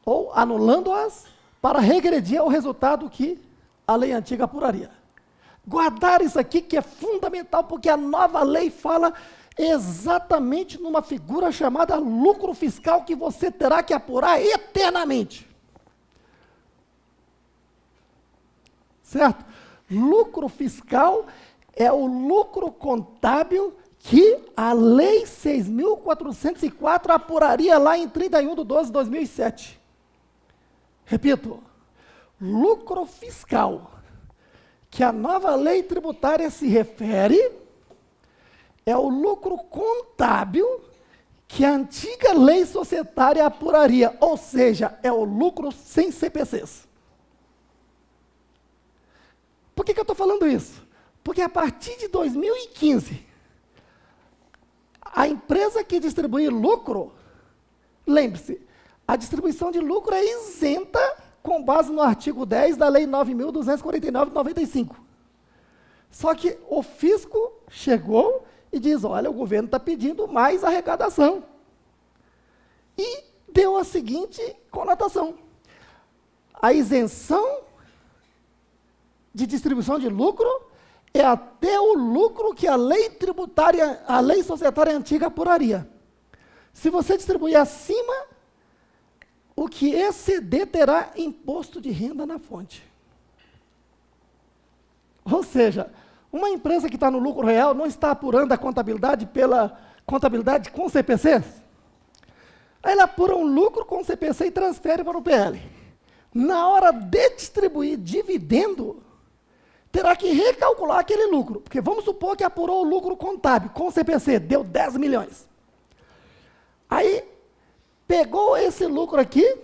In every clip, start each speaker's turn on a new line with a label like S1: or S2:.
S1: ou anulando-as para regredir ao resultado que a lei antiga apuraria. Guardar isso aqui que é fundamental, porque a nova lei fala exatamente numa figura chamada lucro fiscal que você terá que apurar eternamente. Certo? Lucro fiscal é o lucro contábil que a Lei 6.404 apuraria lá em 31/12/2007. Repito, lucro fiscal que a nova lei tributária se refere é o lucro contábil que a antiga lei societária apuraria, ou seja, é o lucro sem CPCs. Por que eu estou falando isso? Porque a partir de 2015, a empresa que distribui lucro, lembre-se, a distribuição de lucro é isenta com base no artigo 10 da Lei 9.249/95. Só que o fisco chegou e diz, olha, o governo está pedindo mais arrecadação. E deu a seguinte conotação. A isenção de distribuição de lucro é até o lucro que a lei tributária, a lei societária antiga apuraria. Se você distribuir acima, o que exceder terá imposto de renda na fonte. Ou seja, uma empresa que está no lucro real não está apurando a contabilidade pela contabilidade com CPCs. Aí ela apura um lucro com CPC e transfere para o PL. Na hora de distribuir dividendo, terá que recalcular aquele lucro. Porque vamos supor que apurou o lucro contábil com CPC, deu 10 milhões. Aí, pegou esse lucro aqui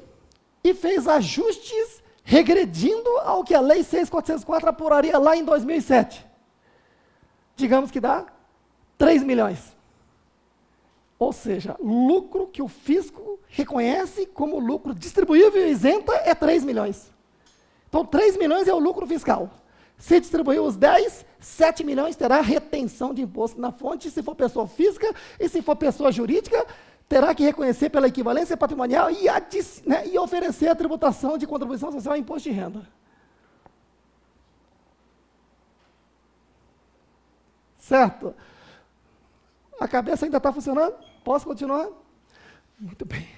S1: e fez ajustes regredindo ao que a Lei 6.404 apuraria lá em 2007. Digamos que dá 3 milhões. Ou seja, lucro que o fisco reconhece como lucro distribuível e isenta é 3 milhões. Então, 3 milhões é o lucro fiscal. Se distribuir os 10, 7 milhões terá retenção de imposto na fonte, se for pessoa física, e se for pessoa jurídica, terá que reconhecer pela equivalência patrimonial e oferecer a tributação de contribuição social e imposto de renda. Certo? A cabeça ainda está funcionando? Posso continuar? Muito bem.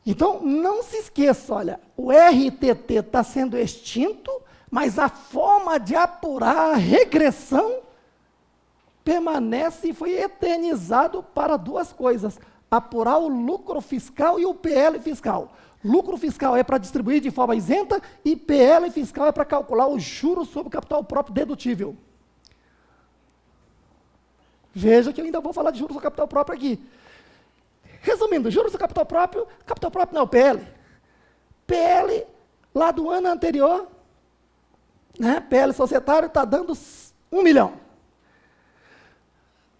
S1: Então, não se esqueça, olha, o RTT está sendo extinto, mas a forma de apurar a regressão permanece e foi eternizado para duas coisas: apurar o lucro fiscal e o PL fiscal. Lucro fiscal é para distribuir de forma isenta e PL fiscal é para calcular o juros sobre o capital próprio dedutível. Veja que eu ainda vou falar de juros sobre capital próprio aqui. Resumindo, juros sobre capital próprio não é o PL. PL, lá do ano anterior, PL societário está dando 1 milhão.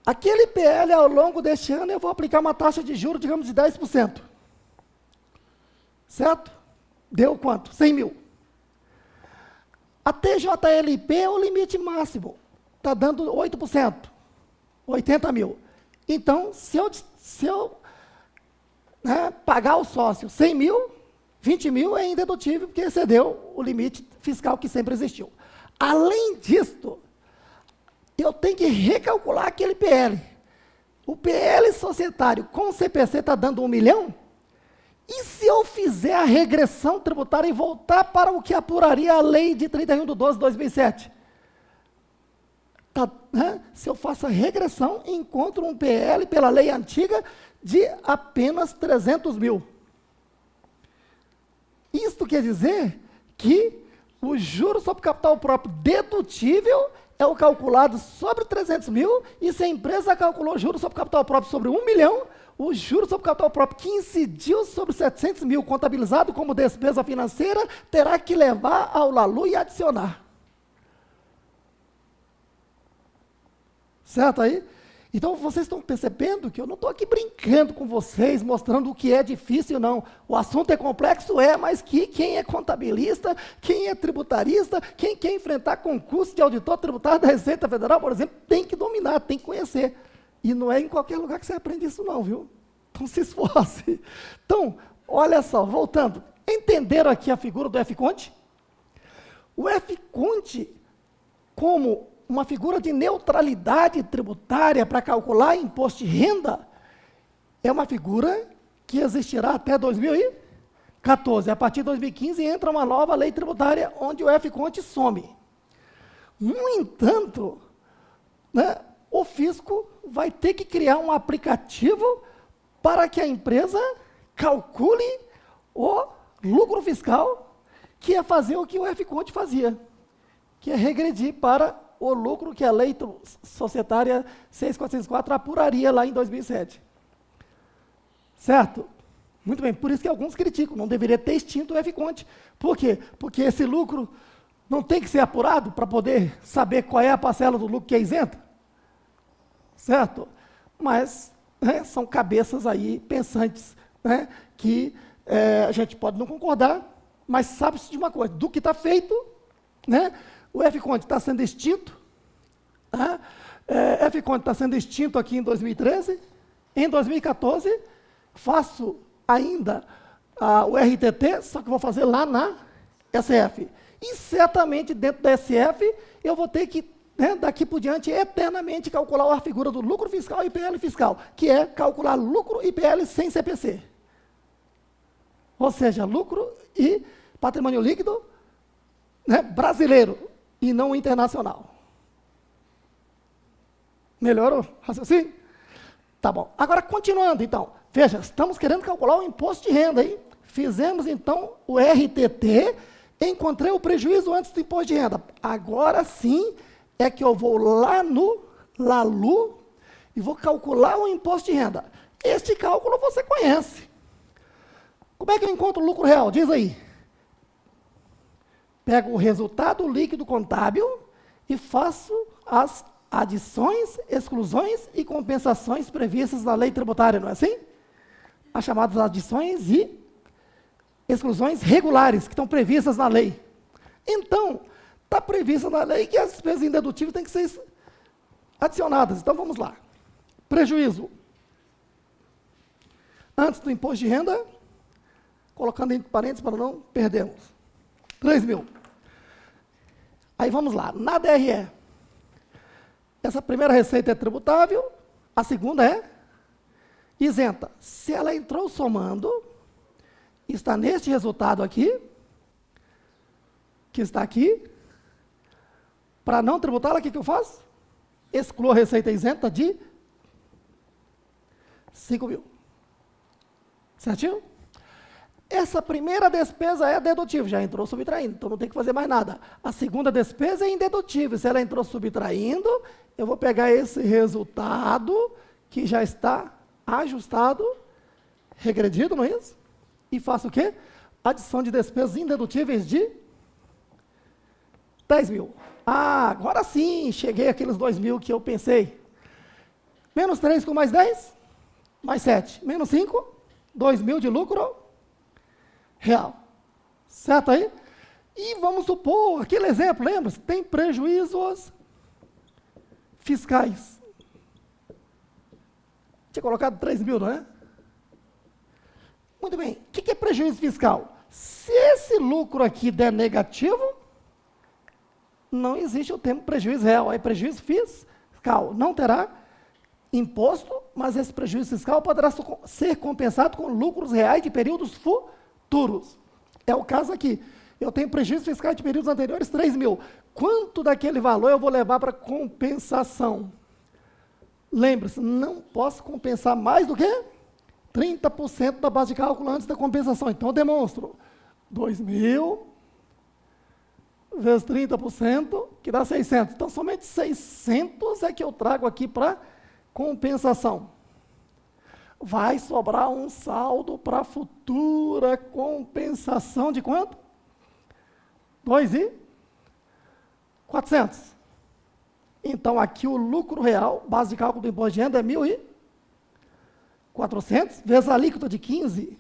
S1: Aquele PL, ao longo deste ano, eu vou aplicar uma taxa de juros, digamos, de 10%. Certo? Deu quanto? 100 mil. A TJLP é o limite máximo. Está dando 8%. 80 mil. Então, se eu pagar o sócio 100 mil, 20 mil é indedutível, porque excedeu o limite fiscal que sempre existiu. Além disto, eu tenho que recalcular aquele PL. O PL societário com o CPC está dando 1 milhão, e se eu fizer a regressão tributária e voltar para o que apuraria a lei de 31/12/2007? Se eu faço a regressão, encontro um PL pela lei antiga de apenas 300 mil. Isto quer dizer que o juro sobre capital próprio dedutível é o calculado sobre 300 mil, e se a empresa calculou juro sobre capital próprio sobre 1 milhão, o juro sobre capital próprio que incidiu sobre 700 mil, contabilizado como despesa financeira, terá que levar ao LALU e adicionar. Certo aí? Então, vocês estão percebendo que eu não estou aqui brincando com vocês, mostrando o que é difícil, não. O assunto é complexo, mas que quem é contabilista, quem é tributarista, quem quer enfrentar concurso de auditor tributário da Receita Federal, por exemplo, tem que dominar, tem que conhecer. E não é em qualquer lugar que você aprende isso não, viu? Então, se esforce. Então, Olha só, voltando. Entenderam aqui a figura do F-Conte? O F-Conte, como uma figura de neutralidade tributária para calcular imposto de renda, é uma figura que existirá até 2014. A partir de 2015 entra uma nova lei tributária onde o F-Conte some. No entanto, né, o fisco vai ter que criar um aplicativo para que a empresa calcule o lucro fiscal, que é fazer o que o F-Conte fazia, que é regredir para o lucro que a lei societária 6404 apuraria lá em 2007. Certo? Muito bem, por isso que alguns criticam, não deveria ter extinto o F-Conte. Por quê? Porque esse lucro não tem que ser apurado para poder saber qual é a parcela do lucro que é isenta? Certo? Mas né, são cabeças aí pensantes, né, que a gente pode não concordar, mas sabe-se de uma coisa, do que está feito, né, o F-Conte está sendo extinto, né, F-Conte está sendo extinto aqui em 2013, em 2014, faço ainda o RTT, só que vou fazer lá na SF. E certamente dentro da SF eu vou ter que, né, daqui por diante, eternamente calcular a figura do lucro fiscal e IPL fiscal, que é calcular lucro e IPL sem CPC. Ou seja, lucro e patrimônio líquido, né, brasileiro e não internacional. Melhorou o raciocínio? Tá bom. Agora, continuando, então. Veja, estamos querendo calcular o imposto de renda, hein? Fizemos, então, o RTT, encontrei o prejuízo antes do imposto de renda. Agora sim é que eu vou lá no LALU e vou calcular o imposto de renda. Este cálculo você conhece. Como é que eu encontro o lucro real? Diz aí. Pego o resultado líquido contábil e faço as adições, exclusões e compensações previstas na lei tributária, não é assim? As chamadas adições e exclusões regulares, que estão previstas na lei. Então, está previsto na lei que as despesas indedutíveis têm que ser adicionadas. Então, vamos lá. Prejuízo. Antes do imposto de renda, colocando entre parênteses para não perdermos. 3 mil. Aí, vamos lá. Na DRE, essa primeira receita é tributável, a segunda é isenta. Se ela entrou somando, está neste resultado aqui, que está aqui, para não tributá-la, o que eu faço? Excluo a receita isenta de 5 mil. Certinho? Essa primeira despesa é dedutível, já entrou subtraindo, então não tem que fazer mais nada. A segunda despesa é indedutível, se ela entrou subtraindo, eu vou pegar esse resultado, que já está ajustado, regredido, não é isso? E faço o quê? Adição de despesas indedutíveis de 10 mil. Ah, agora sim, cheguei àqueles 2 mil que eu pensei. Menos 3 com mais 10, mais 7. Menos 5, 2 mil de lucro real. Certo aí? E vamos supor, aquele exemplo, lembra-se? Tem prejuízos fiscais. Tinha colocado 3 mil, não é? Muito bem. O que é prejuízo fiscal? Se esse lucro aqui der negativo, não existe o termo prejuízo real. Aí prejuízo fiscal não terá imposto, mas esse prejuízo fiscal poderá ser compensado com lucros reais de períodos futuros. É o caso aqui. Eu tenho prejuízo fiscal de períodos anteriores, 3 mil. Quanto daquele valor eu vou levar para compensação? Lembre-se, não posso compensar mais do que 30% da base de cálculo antes da compensação. Então, eu demonstro 2 mil vezes 30%, que dá 600. Então, somente 600 é que eu trago aqui para compensação. Vai sobrar um saldo para futura compensação de quanto? 2.400. Então, aqui o lucro real, base de cálculo do imposto de renda, é 1.400, vezes a alíquota de 15%,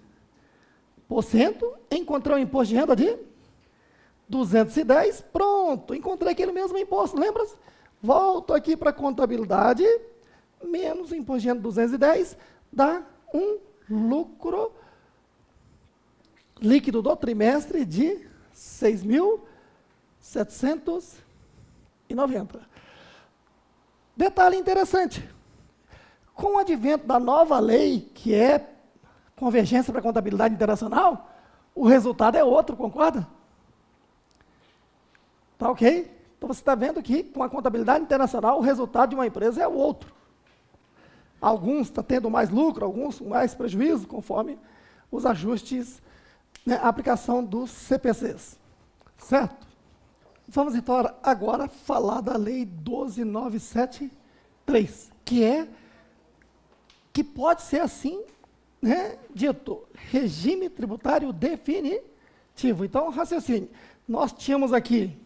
S1: encontrei o imposto de renda de 210, pronto, encontrei aquele mesmo imposto, lembra? Volto aqui para a contabilidade, menos o imposto de renda 210, dá um lucro líquido do trimestre de 6.790. Detalhe interessante, com o advento da nova lei, que é Convergência para a Contabilidade Internacional, o resultado é outro, concorda? Tá ok? Então você está vendo que com a contabilidade internacional o resultado de uma empresa é o outro. Alguns estão tendo mais lucro, alguns mais prejuízo, conforme os ajustes, né, a aplicação dos CPCs. Certo? Vamos então agora falar da Lei 12.973, que pode ser assim, né, dito, regime tributário definitivo. Então, raciocínio. Nós tínhamos aqui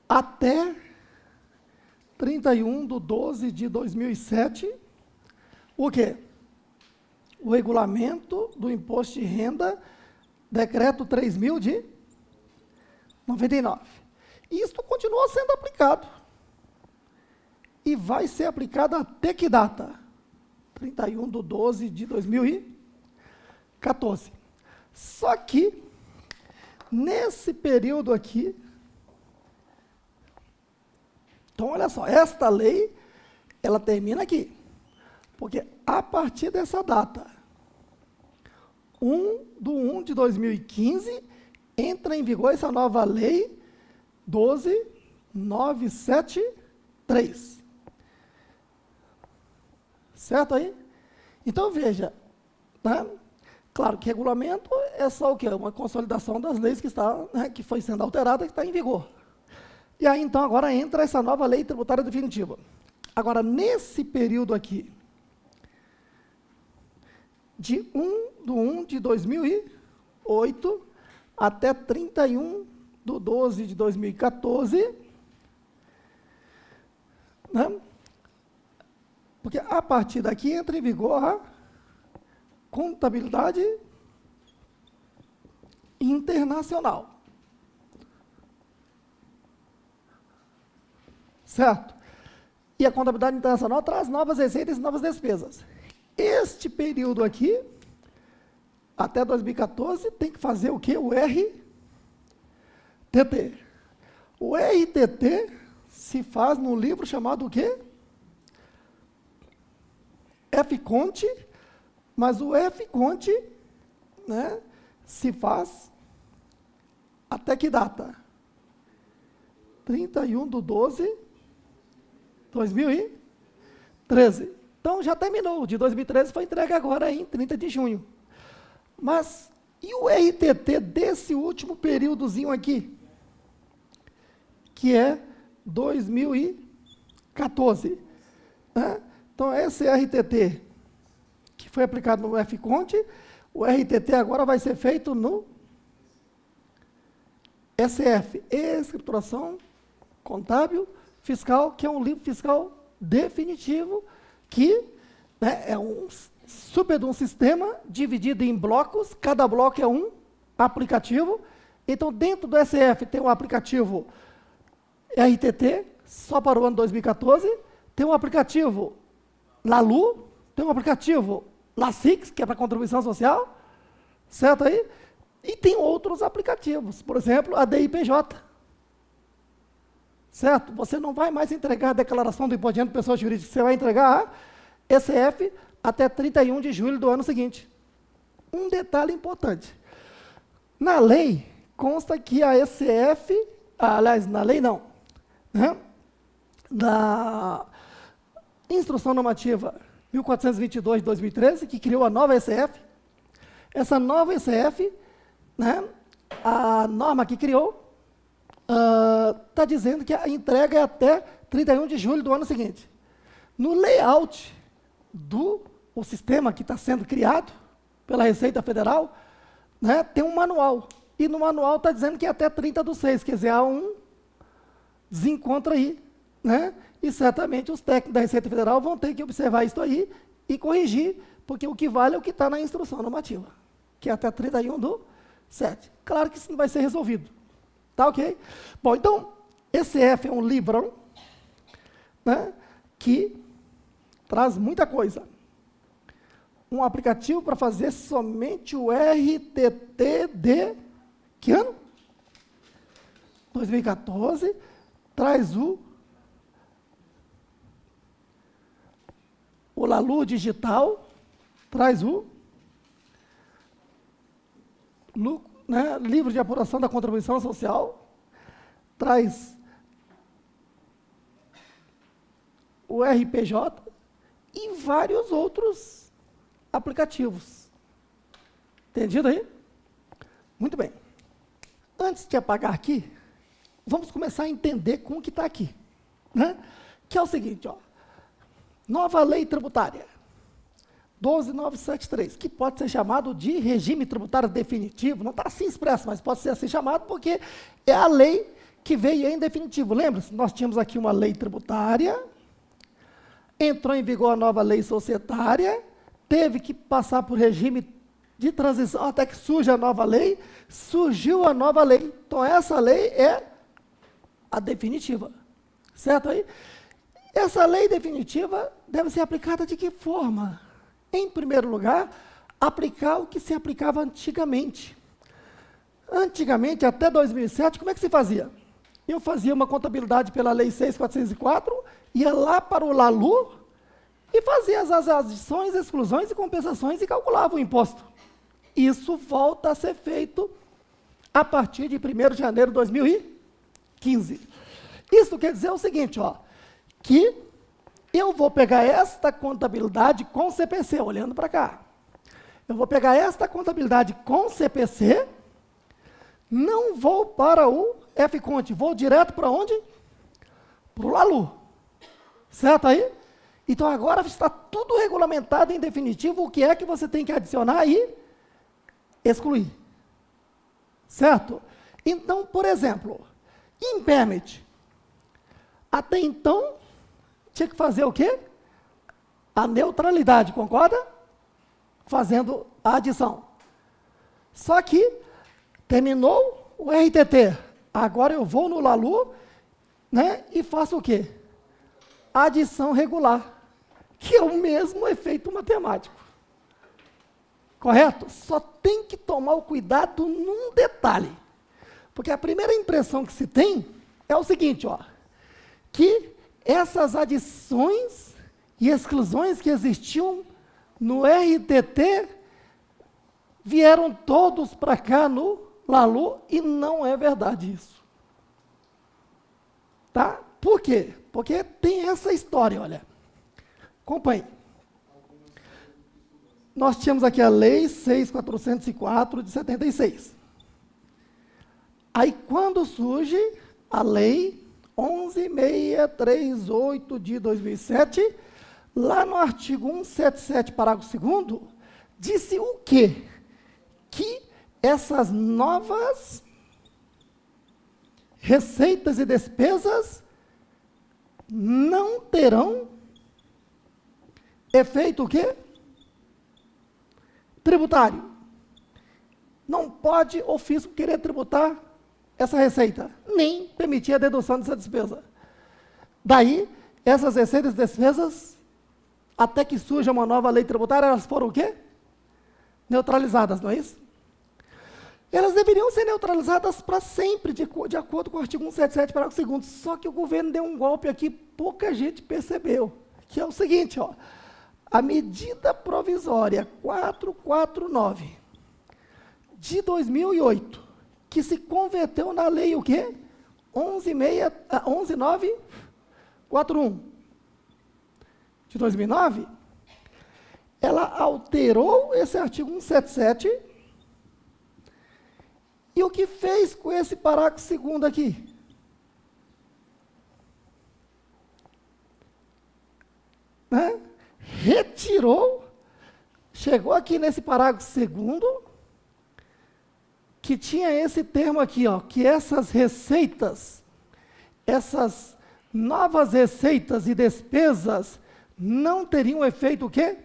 S1: até 31/12/2007, o quê? O regulamento do imposto de renda, decreto 3.000 de 99. Isto continua sendo aplicado. E vai ser aplicado até que data? 31/12/2014. Só que, nesse período aqui, então olha só, esta lei, ela termina aqui. Porque a partir dessa data, 1/1/2015, entra em vigor essa nova lei 12.973. Certo aí? Então, veja, né? Claro que regulamento é só o quê? Uma consolidação das leis que, né, que foi sendo alterada e que está em vigor. E aí, então, agora entra essa nova lei tributária definitiva. Agora, nesse período aqui, de 1/1/2008 até 31/12/2014, né? Porque a partir daqui entra em vigor a contabilidade internacional. Certo? E a contabilidade internacional traz novas receitas e novas despesas. Este período aqui, até 2014, tem que fazer o quê? O RTT. O RTT se faz num livro chamado o quê? F-Conte, mas o F-Conte, né, se faz até que data? 31/12/2013. Então, já terminou. O de 2013 foi entregue agora em 30 de junho. Mas, e o RTT desse último períodozinho aqui? Que é 2014. Né? Então, esse RTT, que foi aplicado no F-Conte, o RTT agora vai ser feito no SF, Escrituração Contábil Fiscal, que é um livro fiscal definitivo, que, né, é um super de um sistema dividido em blocos, cada bloco é um aplicativo. Então, dentro do SF tem um aplicativo RTT, só para o ano 2014, tem um aplicativo LALU, tem um aplicativo LASIX, que é para contribuição social, certo aí? E tem outros aplicativos, por exemplo, a DIPJ. Certo? Você não vai mais entregar a declaração do imposto de renda de pessoa jurídica, você vai entregar a ECF até 31 de julho do ano seguinte. Um detalhe importante. Na lei, consta que a ECF, aliás, na lei não, né? Na Instrução Normativa 1422 de 2013, que criou a nova ECF, essa nova ECF, né, a norma que criou, está dizendo que a entrega é até 31 de julho do ano seguinte. No layout do sistema que está sendo criado pela Receita Federal, né, tem um manual. E no manual está dizendo que é até 30/6, quer dizer, há um desencontro aí. Né? E certamente os técnicos da Receita Federal vão ter que observar isso aí e corrigir, porque o que vale é o que está na instrução normativa, que é até 31/7. Claro que isso não vai ser resolvido. Tá ok? Bom, então, ECF é um livrão, né, que traz muita coisa. um aplicativo para fazer somente o RTT de que ano? 2014, traz o Lalu Digital, traz o livro de apuração da contribuição social, traz o RPJ e vários outros aplicativos. Entendido aí? Muito bem. Antes de apagar aqui, vamos começar a entender como que está aqui. Né? Que é o seguinte, ó, nova lei tributária, 12.973, que pode ser chamado de regime tributário definitivo, não está assim expresso, mas pode ser assim chamado porque é a lei que veio em definitivo. Lembra-se, nós tínhamos aqui uma lei tributária, entrou em vigor a nova lei societária, teve que passar por regime de transição até que surge a nova lei, surgiu a nova lei. Então, essa lei é a definitiva. Certo aí? Essa lei definitiva deve ser aplicada de que forma? Em primeiro lugar, aplicar o que se aplicava antigamente. Antigamente, até 2007, como é que se fazia? Eu fazia uma contabilidade pela Lei 6.404, ia lá para o Lalu e fazia as adições, exclusões e compensações e calculava o imposto. Isso volta a ser feito a partir de 1º de janeiro de 2015. Isso quer dizer o seguinte, ó, que eu vou pegar esta contabilidade com CPC, olhando para cá. Eu vou pegar esta contabilidade com CPC, não vou para o FConte, vou direto para onde? Para o Lalu. Certo aí? Então, agora está tudo regulamentado em definitivo, o que é que você tem que adicionar e excluir. Certo? Então, por exemplo, impairment. Até então, tinha que fazer o quê? A neutralidade, concorda? Fazendo a adição. Só que terminou o RTT. Agora eu vou no Lalu, né, e faço o quê? Adição regular, que é o mesmo efeito matemático. Correto? Só tem que tomar o cuidado num detalhe. Porque a primeira impressão que se tem é o seguinte, ó, que essas adições e exclusões que existiam no RTT vieram todos para cá no Lalu e não é verdade isso. Tá? Por quê? Porque tem essa história, olha. Acompanhe. Nós tínhamos aqui a Lei 6.404 de 76. Aí, quando surge a Lei 11.638 de 2007, lá no artigo 177, parágrafo 2º, disse o quê? Que essas novas receitas e despesas não terão efeito o quê? Tributário. Não pode o fisco querer tributar essa receita, nem permitir a dedução dessa despesa. Daí, essas receitas e despesas, até que surja uma nova lei tributária, elas foram o quê? Neutralizadas, não é isso? Elas deveriam ser neutralizadas para sempre, de acordo com o artigo 177, parágrafo 2º. Só que o governo deu um golpe aqui, pouca gente percebeu, que é o seguinte, ó, a medida provisória 449 de 2008, que se converteu na lei o quê? 11.941 de 2009, ela alterou esse artigo 177 e o que fez com esse parágrafo 2º aqui? Né? Retirou, chegou aqui nesse parágrafo 2º, que tinha esse termo aqui, ó, que essas receitas, essas novas receitas e despesas não teriam efeito o quê?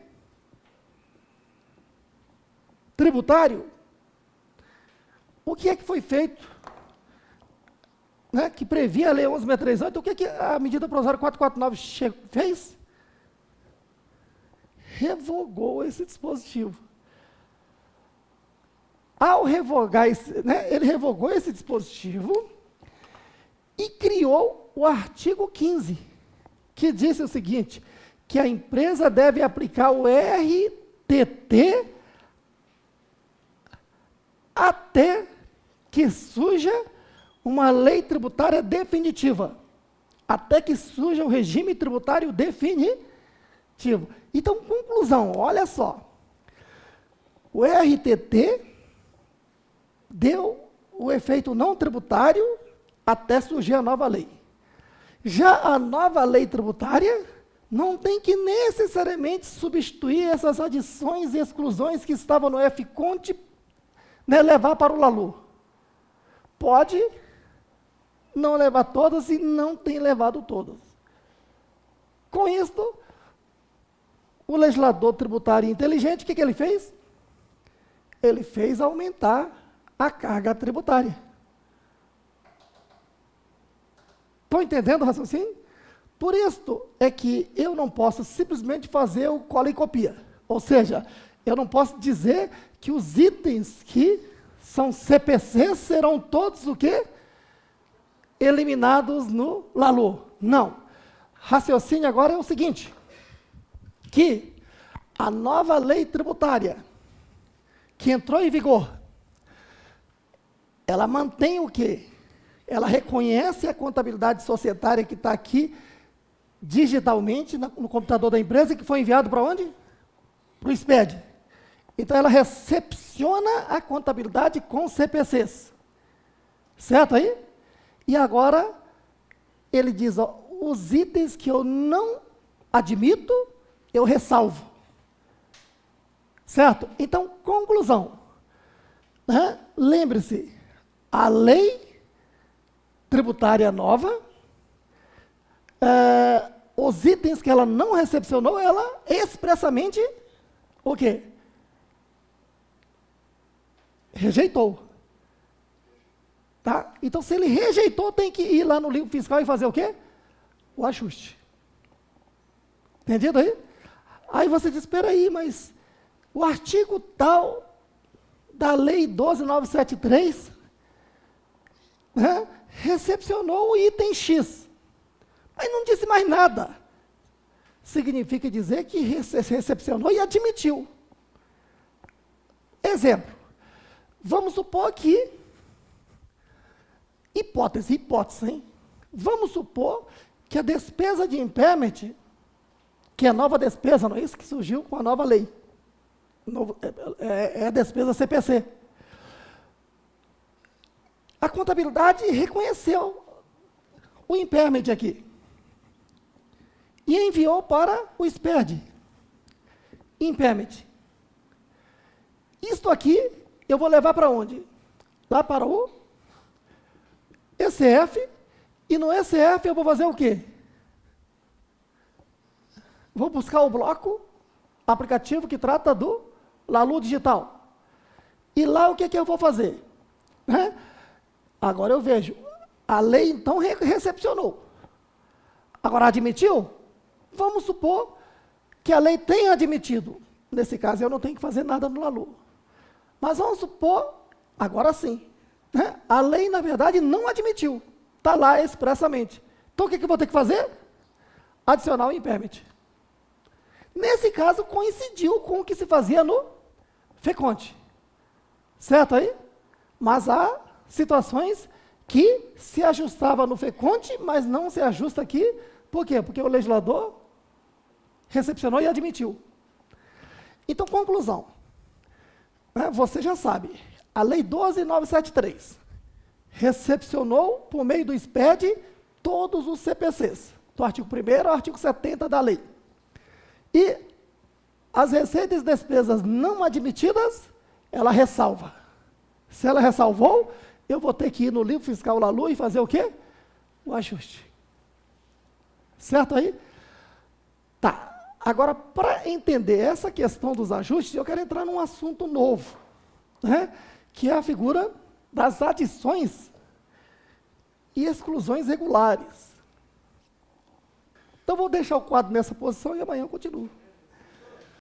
S1: Tributário. O que é que foi feito? Né, que previa a Lei 11.638, o que é que a medida provisória 449 fez? revogou esse dispositivo. Ao revogar ele revogou esse dispositivo e criou o artigo 15, que disse o seguinte, que a empresa deve aplicar o RTT até que surja uma lei tributária definitiva. Até que surja o regime tributário definitivo. Então, conclusão, olha só. O RTT deu o efeito não tributário até surgir a nova lei. Já a nova lei tributária não tem que necessariamente substituir essas adições e exclusões que estavam no FCONT, levar para o LALU. Pode não levar todas e não tem levado todas. Com isto, o legislador tributário inteligente, o que ele fez? Ele fez aumentar a carga tributária. Estão entendendo o raciocínio? Por isso é que eu não posso simplesmente fazer o cola e copia. Ou seja, eu não posso dizer que os itens que são CPC serão todos o quê? Eliminados no LALU. Não. Raciocínio agora é o seguinte, que a nova lei tributária que entrou em vigor, ela mantém o quê? Ela reconhece a contabilidade societária que está aqui digitalmente no computador da empresa, que foi enviado para onde? Para o SPED. Então, ela recepciona a contabilidade com CPCs. Certo aí? E agora, ele diz, ó, os itens que eu não admito, eu ressalvo. Certo? Então, conclusão. Lembre-se, a lei tributária nova, os itens que ela não recepcionou, ela expressamente, o quê? Rejeitou. Tá? Então, se ele rejeitou, tem que ir lá no livro fiscal e fazer o quê? O ajuste. Entendido aí? Aí você diz, espera aí, mas o artigo tal da lei 12.973 recepcionou o item X. Mas não disse mais nada. Significa dizer que recepcionou e admitiu. Exemplo. Vamos supor que, hipótese, hein? Vamos supor que a despesa de impairment, que é a nova despesa, não é isso que surgiu com a nova lei, é a despesa CPC. A contabilidade reconheceu o impairment aqui e enviou para o SPED. Impairment. Isto aqui eu vou levar para onde? Lá para o ECF, e no ECF eu vou fazer o quê? Vou buscar o bloco aplicativo que trata do LALU digital. E lá o que eu vou fazer? Agora eu vejo, a lei então recepcionou. Agora admitiu? Vamos supor que a lei tenha admitido. Nesse caso eu não tenho que fazer nada no LALU. Mas vamos supor, agora sim, a lei, na verdade, não admitiu. Está lá expressamente. Então, o que eu vou ter que fazer? Adicionar o impairment. Nesse caso, coincidiu com o que se fazia no FCONT. Certo aí? Mas há situações que se ajustava no FCONT, mas não se ajusta aqui. Por quê? Porque o legislador recepcionou e admitiu. Então, conclusão. Você já sabe, a Lei 12.973 recepcionou, por meio do SPED, todos os CPCs, do artigo 1º ao artigo 70 da lei. E as receitas e despesas não admitidas, ela ressalva. Se ela ressalvou, eu vou ter que ir no livro fiscal LALU e fazer o quê? O ajuste. Certo aí? Tá. Agora, para entender essa questão dos ajustes, eu quero entrar num assunto novo, que é a figura das adições e exclusões regulares. Então, vou deixar o quadro nessa posição e amanhã eu continuo.